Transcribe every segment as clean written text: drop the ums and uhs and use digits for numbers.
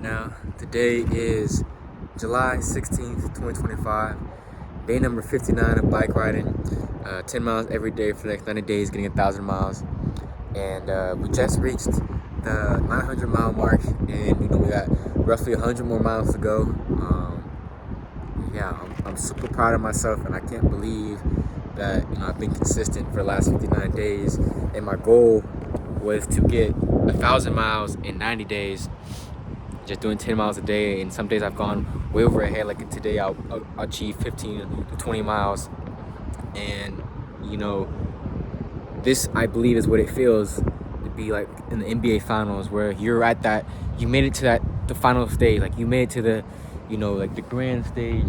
right now. Today is July 16th, 2025. Day number 59 of bike riding. 10 miles every day for the next 90 days, getting 1,000 miles. And we just reached the 900 mile mark, and we got roughly 100 more miles to go. I'm super proud of myself, and I can't believe that I've been consistent for the last 59 days. And my goal was to get 1,000 miles in 90 days, just doing 10 miles a day. And some days I've gone way over ahead, like today I'll achieve 15 to 20 miles. And this, I believe, is what it feels to be like in the NBA finals, where you're at that, you made it to the final stage, like you made it to the like the grand stage,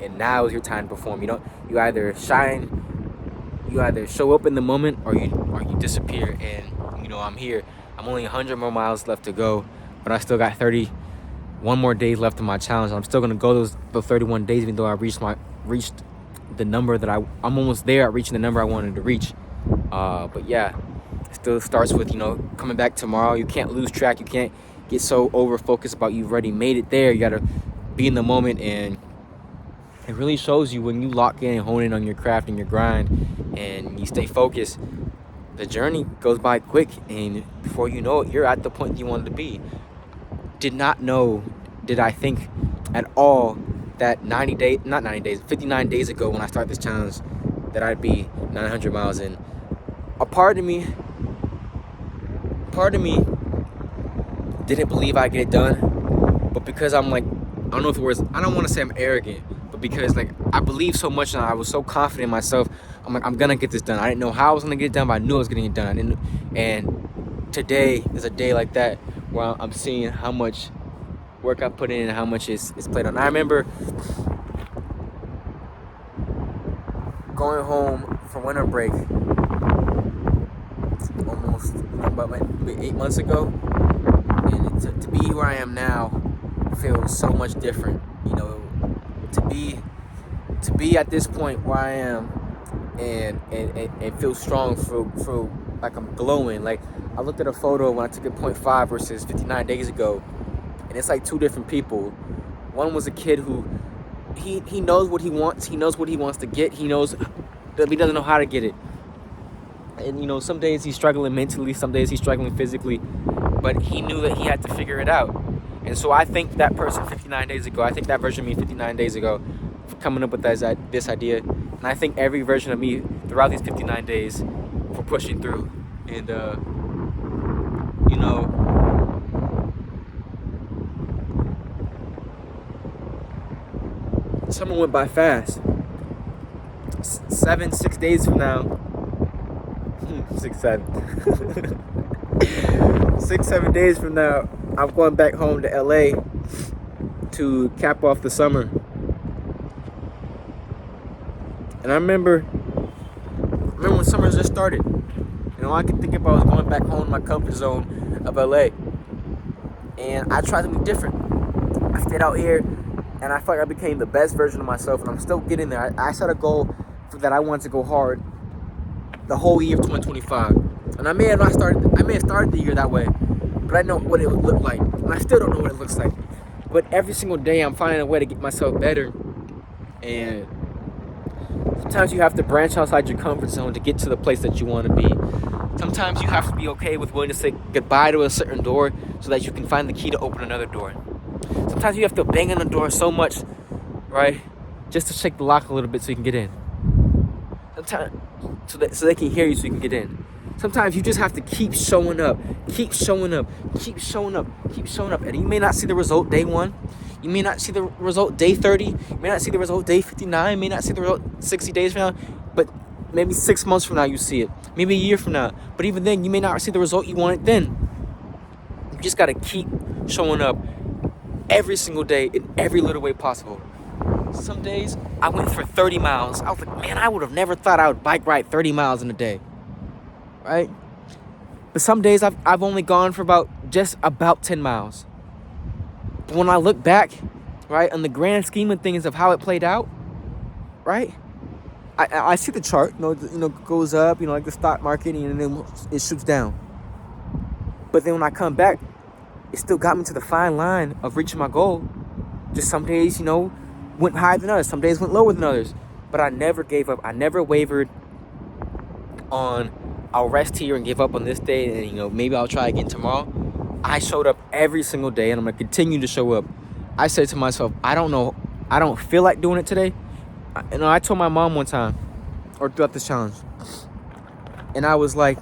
and now is your time to perform. You either shine, you either show up in the moment, or you disappear. And I'm here. I'm only 100 more miles left to go, but I still got 31 more days left in my challenge. I'm still gonna go those 31 days, even though I reached the number that I'm almost there at reaching the number I wanted to reach. But yeah, it still starts with coming back tomorrow. You can't lose track. You can't get so over focused about you've already made it there. You gotta be in the moment, and it really shows you when you lock in and hone in on your craft and your grind, and you stay focused. The journey goes by quick, and before you know it, you're at the point you wanted to be. Did I think at all that 59 days ago when I started this challenge, that I'd be 900 miles in. A part of me didn't believe I'd get it done, but because I'm like, I don't want to say I'm arrogant, but because I believe so much and I was so confident in myself, I'm like, I'm gonna get this done. I didn't know how I was gonna get it done, but I knew I was getting it done. And today is a day like that, where I'm seeing how much work I put in and how much is played on. I remember going home for winter break almost about maybe 8 months ago, and to be where I am now feels so much different. To be at this point where I am, and feel strong, feel like I'm glowing. Like, I looked at a photo when I took it 0.5 versus 59 days ago, and it's like two different people. One was a kid who he knows what he wants. He knows what he wants to get. He knows that he doesn't know how to get it. And some days he's struggling mentally, some days he's struggling physically, but he knew that he had to figure it out. And so I think that person 59 days ago, I think that version of me 59 days ago, for coming up with this idea. And I think every version of me throughout these 59 days for pushing through. And, summer went by fast. 6 days from now, 7 days from now, I'm going back home to LA to cap off the summer. And I remember when summer just started. All I could think about was going back home to my comfort zone of LA. And I tried something different. I stayed out here, and I felt like I became the best version of myself, and I'm still getting there. I set a goal that I wanted to go hard the whole year of 2025. And I may have started the year that way, but I know what it would look like, and I still don't know what it looks like. But every single day I'm finding a way to get myself better. And sometimes you have to branch outside your comfort zone to get to the place that you want to be. Sometimes you have to be okay with willing to say goodbye to a certain door so that you can find the key to open another door. Sometimes you have to bang on the door so much, right, just to shake the lock a little bit so you can get in. Sometimes so they can hear you so you can get in. Sometimes you just have to keep showing up. And you may not see the result day 1. You may not see the result day 30. You may not see the result day 59. You may not see the result 60 days from now. But maybe 6 months from now you see it. Maybe a year from now. But even then, you may not see the result you wanted then. You just got to keep showing up every single day in every little way possible. Some days I went for 30 miles. I was like, man, I would have never thought I would bike ride 30 miles in a day. Right? But some days I've only gone for just about 10 miles. But when I look back, right, on the grand scheme of things of how it played out, right, I see the chart, goes up, like the stock market, and then it shoots down. But then when I come back, it still got me to the fine line of reaching my goal. Just some days, went higher than others. Some days went lower than others. But I never gave up. I never wavered on, I'll rest here and give up on this day, and maybe I'll try again tomorrow. I showed up every single day, and I'm gonna continue to show up. I said to myself, I don't feel like doing it today. I told my mom one time, or throughout this challenge, and I was like,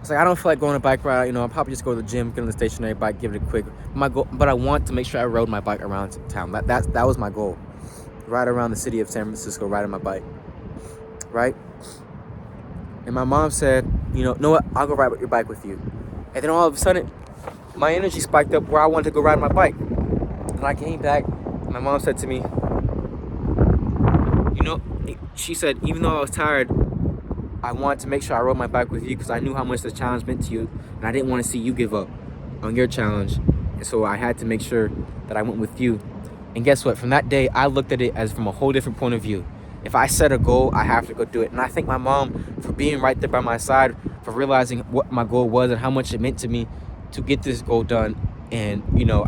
I don't feel like going on a bike ride. I'll probably just go to the gym, get on the stationary bike, give it a quick. My goal, but I want to make sure I rode my bike around town. That was my goal. Ride around the city of San Francisco, riding my bike. Right? And my mom said, know what? I'll go ride with your bike with you. And then all of a sudden, my energy spiked up where I wanted to go ride my bike. And I came back. My mom said to me, she said, even though I was tired, I wanted to make sure I rode my bike with you because I knew how much the challenge meant to you, and I didn't want to see you give up on your challenge. And so I had to make sure that I went with you. And guess what? From that day, I looked at it as from a whole different point of view. If I set a goal, I have to go do it. And I thank my mom for being right there by my side, for realizing what my goal was and how much it meant to me to get this goal done. And,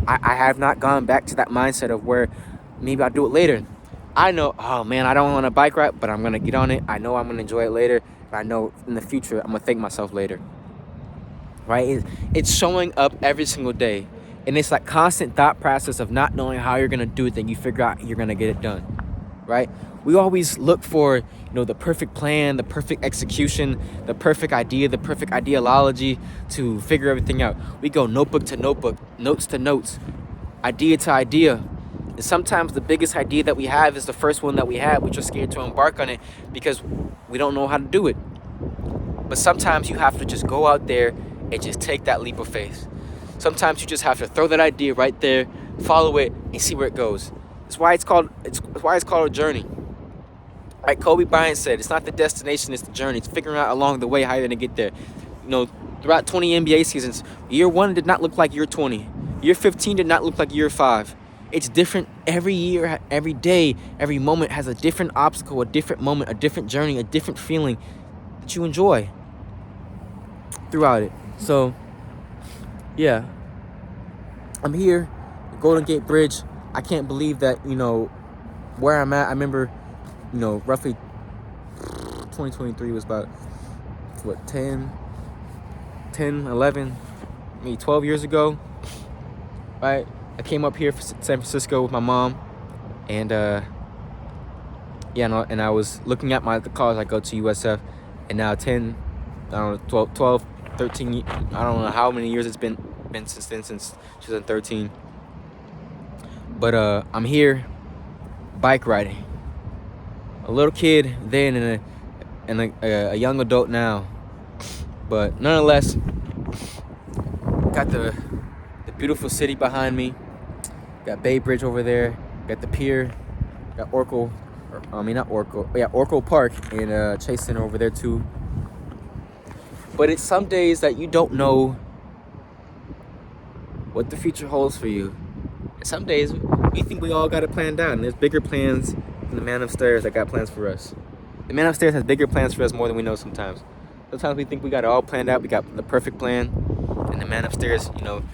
I have not gone back to that mindset of where maybe I'll do it later. I know, oh man, I don't want a bike ride, but I'm going to get on it. I know I'm going to enjoy it later. I know in the future, I'm going to thank myself later. Right? It's showing up every single day. And it's like constant thought process of not knowing how you're going to do it, then you figure out you're going to get it done. Right? We always look for, the perfect plan, the perfect execution, the perfect idea, the perfect ideology to figure everything out. We go notebook to notebook, notes to notes, idea to idea. And sometimes the biggest idea that we have is the first one that we have. We're just scared to embark on it because we don't know how to do it. But sometimes you have to just go out there and just take that leap of faith. Sometimes you just have to throw that idea right there, follow it, and see where it goes. That's why it's called a journey. Like Kobe Bryant said, it's not the destination, it's the journey. It's figuring out along the way how you're going to get there. Throughout 20 NBA seasons, year 1 did not look like year 20. Year 15 did not look like year 5. It's different every year, every day, every moment has a different obstacle, a different moment, a different journey, a different feeling that you enjoy throughout it. So, yeah, I'm here, Golden Gate Bridge. I can't believe that, where I'm at. I remember, roughly 2023 was about, 11, maybe 12 years ago, right? I came up here for San Francisco with my mom, and and I was looking at the college I go to, USF, and now 12, 13, I don't know how many years it's been since then, since 2013. But I'm here bike riding. A little kid then and a young adult now. But nonetheless, got the beautiful city behind me. Got Bay Bridge over there. Got the pier. Got Oracle Park and Chase Center over there too. But it's some days that you don't know what the future holds for you. And some days we think we all got it planned out, and there's bigger plans than the man upstairs that got plans for us. The man upstairs has bigger plans for us more than we know sometimes. Sometimes we think we got it all planned out, we got the perfect plan, and the man upstairs, comes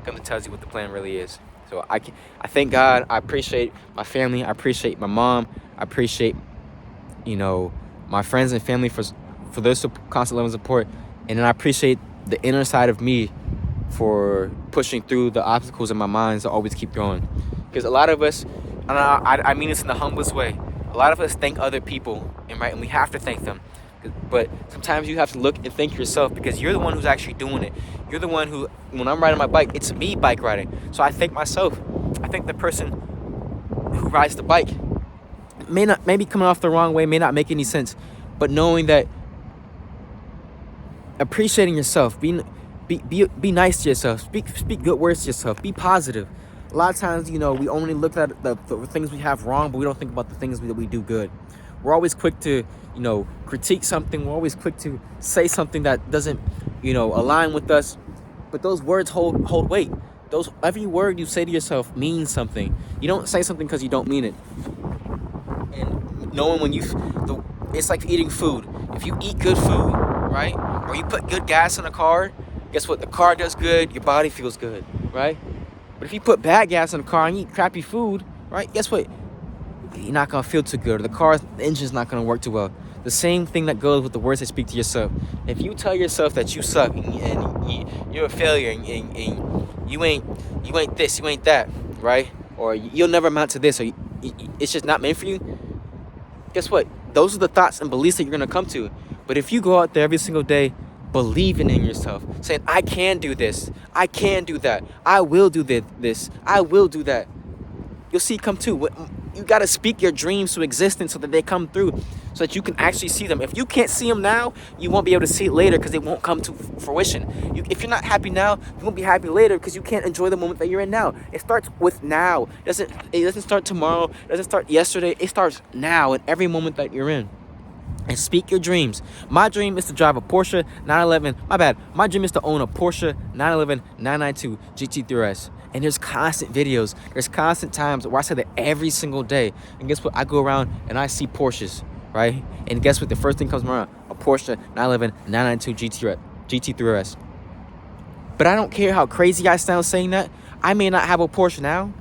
and tells you what the plan really is. So I thank God. I appreciate my family. I appreciate my mom. I appreciate, my friends and family for their constant love and support. And then I appreciate the inner side of me for pushing through the obstacles in my mind to always keep going. Because a lot of us, and I mean this in the humblest way, a lot of us thank other people, and we have to thank them. But sometimes you have to look and thank yourself, because you're the one who's actually doing it. You're the one who, when I'm riding my bike, it's me bike riding. So I thank myself. I thank the person who rides the bike. Maybe coming off the wrong way, may not make any sense, but knowing that, appreciating yourself, be nice to yourself, speak good words to yourself, be positive. A lot of times, we only look at the things we have wrong, but we don't think about the things that we do good. We're always quick to, critique something. We're always quick to say something that doesn't, align with us. But those words hold weight. Every word you say to yourself means something. You don't say something because you don't mean it. And knowing it's like eating food. If you eat good food, right, or you put good gas in a car, guess what? The car does good, your body feels good, right? But if you put bad gas in the car and you eat crappy food, right? Guess what? You're not gonna feel too good, or the engine's not gonna work too well. The same thing that goes with the words that speak to yourself. If you tell yourself that you suck and you're a failure and you ain't this, you ain't that, right? Or you'll never amount to this, or it's just not meant for you. Guess what? Those are the thoughts and beliefs that you're gonna come to. But if you go out there every single day believing in yourself, saying, I can do this, I can do that, I will do this, I will do that, you'll see it come true. You got to speak your dreams to existence so that they come through, so that you can actually see them. If you can't see them now, you won't be able to see it later because it won't come to fruition. If you're not happy now, you won't be happy later because you can't enjoy the moment that you're in now. It starts with now. It doesn't start tomorrow. It doesn't start yesterday. It starts now in every moment that you're in. And speak your dreams. My dream is to drive a Porsche 911. My dream is to own a Porsche 911 992 GT3RS. And there's constant videos. There's constant times where I say that every single day. And guess what? I go around and I see Porsches, right? And guess what? The first thing comes around, a Porsche 911 992 GT3RS. But I don't care how crazy I sound saying that. I may not have a Porsche now.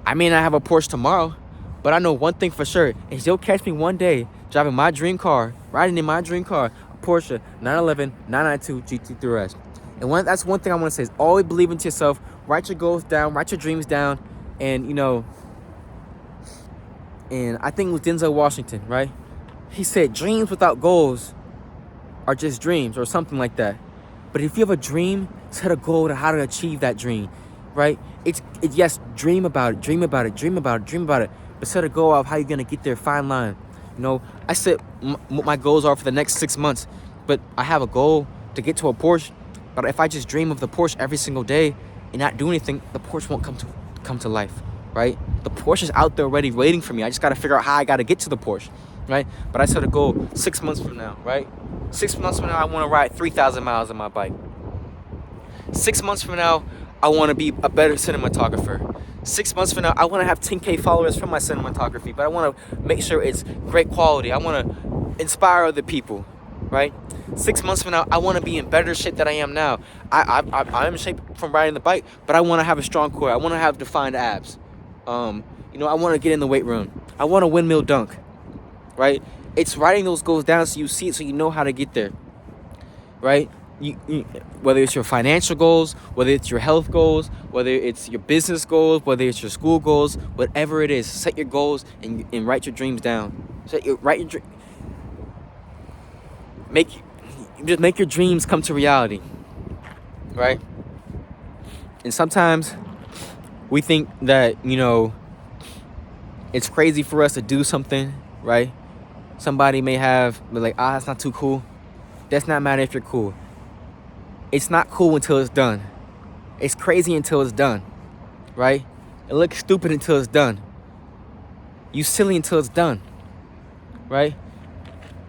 I may not have a Porsche tomorrow. But I know one thing for sure, is you'll catch me one day driving my dream car, riding in my dream car, a Porsche 911 992 GT3RS. And that's one thing I want to say is always believe into yourself. Write your goals down, write your dreams down. And, and I think it was Denzel Washington, right? He said dreams without goals are just dreams or something like that. But if you have a dream, set a goal to how to achieve that dream, right? Yes, dream about it. But set a goal of how you're going to get there, fine line. I set what my goals are for the next 6 months, but I have a goal to get to a Porsche. But if I just dream of the Porsche every single day and not do anything, the Porsche won't come to life, right? The Porsche is out there already waiting for me. I just got to figure out how I got to get to the Porsche, right? But I set a goal 6 months from now, right? 6 months from now, I want to ride 3,000 miles on my bike. 6 months from now, I want to be a better cinematographer. 6 months from now, I want to have 10K followers from my cinematography, but I want to make sure it's great quality. I want to inspire other people, right? 6 months from now, I want to be in better shape than I am now. I'm in shape from riding the bike, but I want to have a strong core. I want to have defined abs. I want to get in the weight room. I want to windmill dunk, right? It's writing those goals down so you see it, so you know how to get there, right? You, whether it's your financial goals, whether it's your health goals, whether it's your business goals, whether it's your school goals, whatever it is, set your goals and write your dreams down. Make your dreams come to reality, right? And sometimes we think that it's crazy for us to do something, right? Somebody may be like, that's not too cool. That's not matter if you're cool. It's not cool until it's done. It's crazy until it's done, right? It looks stupid until it's done. You silly until it's done, right?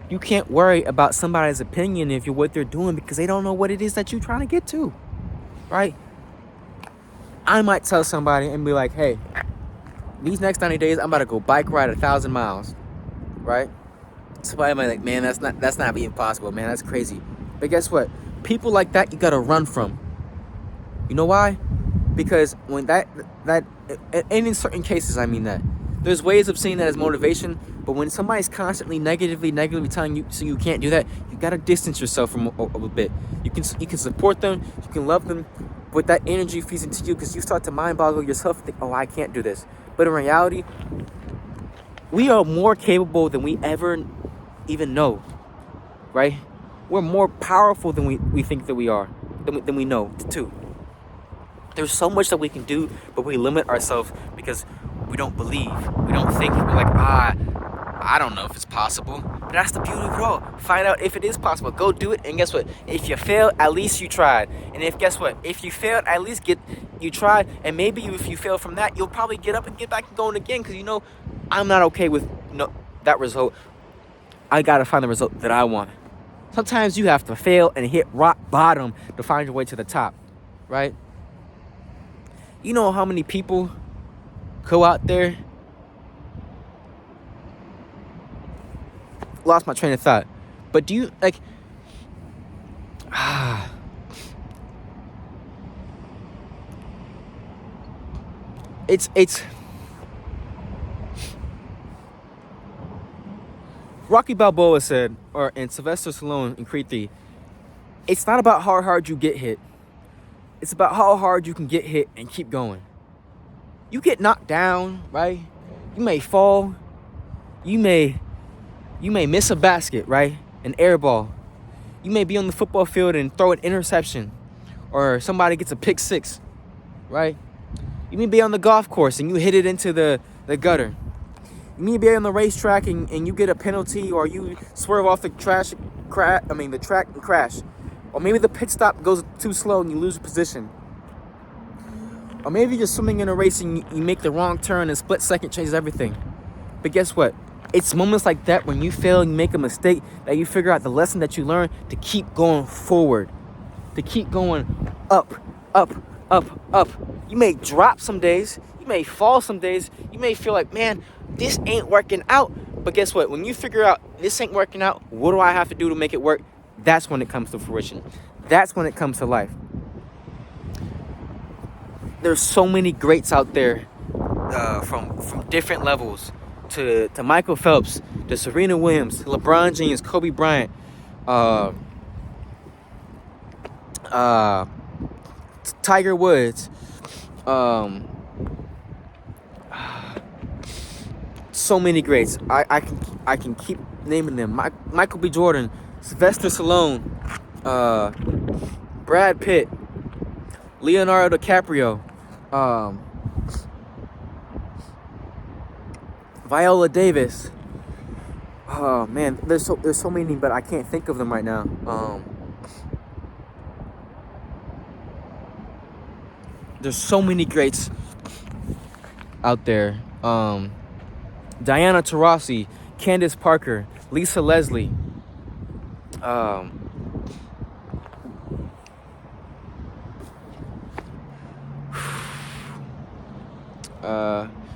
You can't worry about somebody's opinion if you're what they're doing because they don't know what it is that you're trying to get to, right? I might tell somebody and be like, hey, these next 90 days, I'm about to go bike ride 1,000 miles, right? Somebody might be like, man, that's not even possible, man. That's crazy. But guess what? People like that, you got to run from. You know why? Because when that and in certain cases, I mean that. There's ways of seeing that as motivation, but when somebody's constantly negatively telling you so you can't do that, you got to distance yourself from a bit. You can support them, you can love them, but that energy feeds into you because you start to mind boggle yourself and think, oh, I can't do this. But in reality, we are more capable than we ever even know, right? We're more powerful than we think that we are, than we know too. There's so much that we can do, but we limit ourselves because we don't believe. We don't think. We're like, I don't know if it's possible. But that's the beauty of it all. Find out if it is possible. Go do it, and guess what? If you fail, at least you tried. And if you failed, at least you tried. And maybe if you fail from that, you'll probably get up and get back and going again. Because I'm not okay with that result. I gotta find the result that I want. Sometimes you have to fail and hit rock bottom to find your way to the top, right? You know how many people go out there? Lost my train of thought. But do you it's Rocky Balboa said, or and Sylvester Stallone in Creed 3, it's not about how hard you get hit. It's about how hard you can get hit and keep going. You get knocked down, right? You may fall. You may miss a basket, right? An air ball. You may be on the football field and throw an interception, or somebody gets a pick six, right? You may be on the golf course and you hit it into the gutter. You may be on the racetrack and you get a penalty, or you swerve off the track and crash. Or maybe the pit stop goes too slow and you lose your position. Or maybe you're swimming in a race and you make the wrong turn and a split second changes everything. But guess what? It's moments like that when you fail and you make a mistake that you figure out the lesson that you learned to keep going forward. To keep going up, up, up, up. You may drop some days. You may fall some days. You may feel like, man, this ain't working out. But guess what? When you figure out this ain't working out, what do I have to do to make it work? That's when it comes to fruition. That's when it comes to life. There's so many greats out there from different levels. To Michael Phelps, to Serena Williams, to LeBron James, Kobe Bryant, Tiger Woods, so many greats. I can keep naming them. Michael B. Jordan, Sylvester Stallone, Brad Pitt, Leonardo DiCaprio, Viola Davis. Oh man, there's so many, but I can't think of them right now. There's so many greats out there. Diana Taurasi, Candace Parker, Lisa Leslie.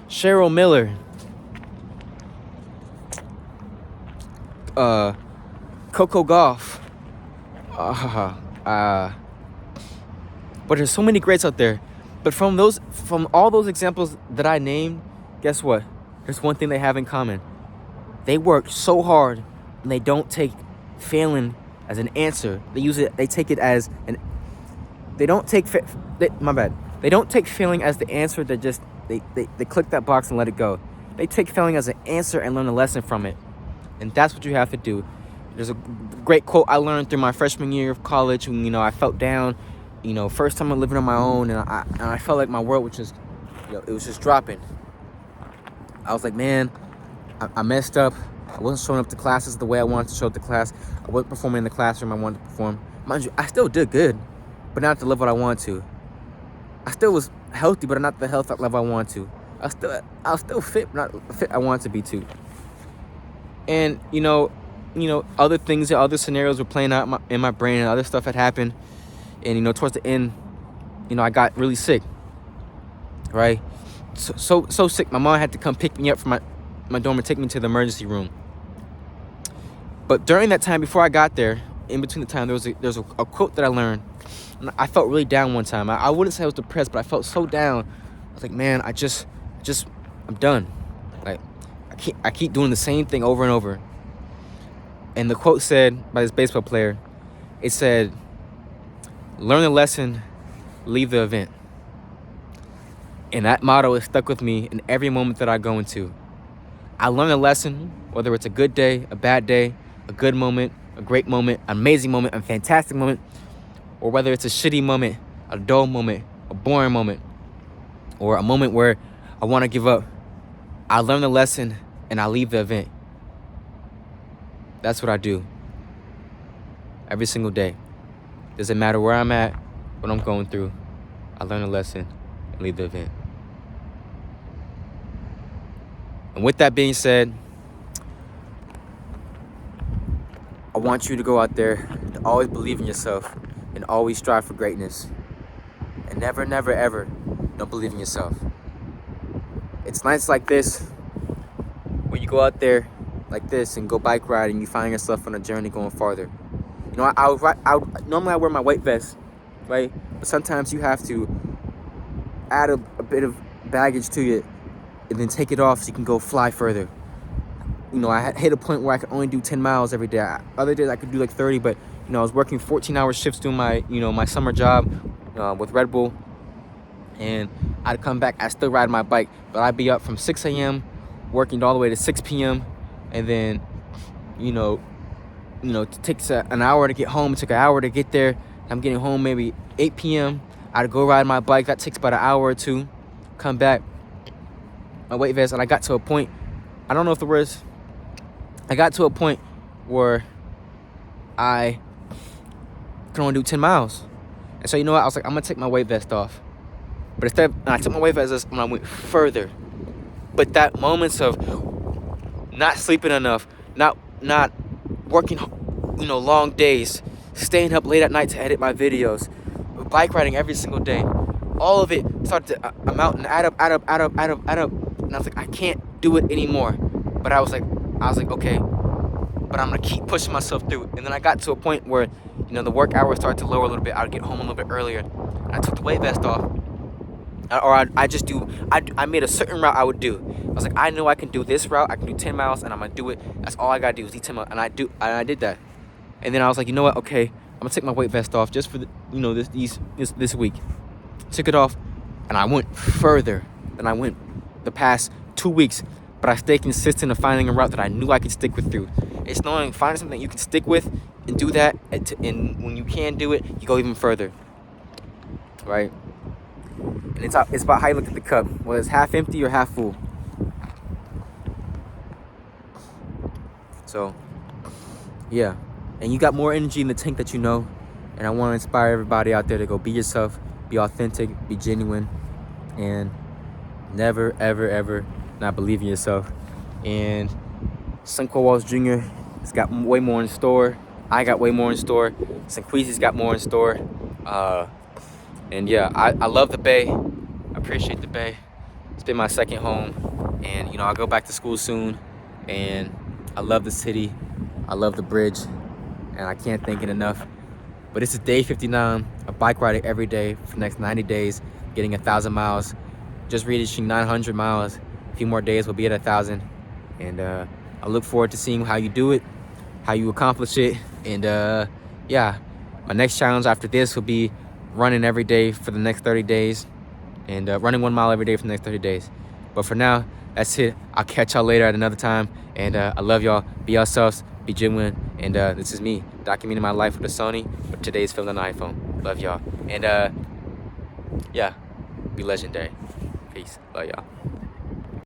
Cheryl Miller. Coco Gauff. But there's so many greats out there. But from all those examples that I named, guess what? There's one thing they have in common. They work so hard and they don't take failing as an answer. They take it as an they don't take They don't take failing as the answer. They click that box and let it go. They take failing as an answer and learn a lesson from it. And that's what you have to do. There's a great quote I learned through my freshman year of college when, I felt down, first time I'm living on my own, and I felt like my world was just, it was just dropping. I was like, man, I messed up. I wasn't showing up to classes the way I wanted to show up to class. I wasn't performing in the classroom I wanted to perform. Mind you, I still did good, but not at the level I wanted to. I still was healthy, but not the health level I wanted to. I was still fit, but not the fit I wanted to be too. And other things, other scenarios were playing out in my brain, and other stuff had happened. And towards the end, I got really sick. Right, so sick. My mom had to come pick me up from my dorm and take me to the emergency room. But during that time, before I got there, in between the time, there's a quote that I learned. And I felt really down one time. I wouldn't say I was depressed, but I felt so down. I was like, man, I'm done. Like, I keep doing the same thing over and over. And the quote said by this baseball player, it said, learn the lesson, leave the event. And that motto is stuck with me in every moment that I go into. I learn a lesson, whether it's a good day, a bad day, a good moment, a great moment, an amazing moment, a fantastic moment, or whether it's a shitty moment, a dull moment, a boring moment, or a moment where I want to give up. I learn the lesson and I leave the event. That's what I do every single day. Doesn't matter where I'm at, what I'm going through. I learn a lesson and leave the event. And with that being said, I want you to go out there and always believe in yourself and always strive for greatness. And never, never, ever don't believe in yourself. It's nights like this where you go out there like this and go bike riding, you find yourself on a journey going farther. Normally I wear my white vest, right? But sometimes you have to add a bit of baggage to it, and then take it off so you can go fly further. You know, I hit a point where I could only do 10 miles every day. Other days I could do like 30, but you know, I was working 14-hour shifts doing my, you know, my summer job with Red Bull, and I'd come back, I'd still ride my bike, but I'd be up from 6 a.m. working all the way to 6 p.m. and then, you know, it takes an hour to get home. It took an hour to get there. I'm getting home maybe 8 p.m. I'd go ride my bike. That takes about an hour or two. Come back, my weight vest, and I got to a point, I don't know if the words, I got to a point where I could only do 10 miles. And so, you know what? I was like, I'm going to take my weight vest off. But instead, and I took my weight vest when I went further. But that moments of not sleeping enough, not working, you know, long days, staying up late at night to edit my videos, bike riding every single day, all of it started to amount and add up. And I was like, I can't do it anymore. But I was like, okay, but I'm gonna keep pushing myself through. And then I got to a point where, you know, the work hours started to lower a little bit. I'd get home a little bit earlier. And I took the weight vest off. I made a certain route I would do. I was like, I know I can do this route. I can do 10 miles, and I'm gonna do it. That's all I gotta do is do 10 miles, and I did that. And then I was like, you know what? Okay, I'm gonna take my weight vest off just for the, you know, this week. Took it off, and I went further than I went the past 2 weeks. But I stayed consistent of finding a route that I knew I could stick with through. It's finding something you can stick with and do that. And when you can do it, you go even further, right? And it's about how you look at the cup, whether it's half empty or half full. So, yeah. And you got more energy in the tank that you know. And I want to inspire everybody out there to go be yourself, be authentic, be genuine, and never, ever, ever not believe in yourself. And Sunquo Walls Jr. has got way more in store. I got way more in store. Sanqueezy's got more in store. And yeah, I love the Bay. I appreciate the Bay. It's been my second home. And you know, I'll go back to school soon. And I love the city. I love the bridge. And I can't thank it enough. But this is day 59 of bike riding every day for the next 90 days, getting 1,000 miles, just reaching 900 miles. A few more days, we'll be at 1,000. And I look forward to seeing how you do it, how you accomplish it. And yeah, my next challenge after this will be running every day for the next 30 days and running 1 mile every day for the next 30 days. But for now, that's it. I'll catch y'all later at another time. And I love y'all. Be yourselves, be genuine. And this is me documenting my life with a Sony, but today's filmed on an iPhone. Love y'all. And yeah, be legendary. Peace. Love y'all.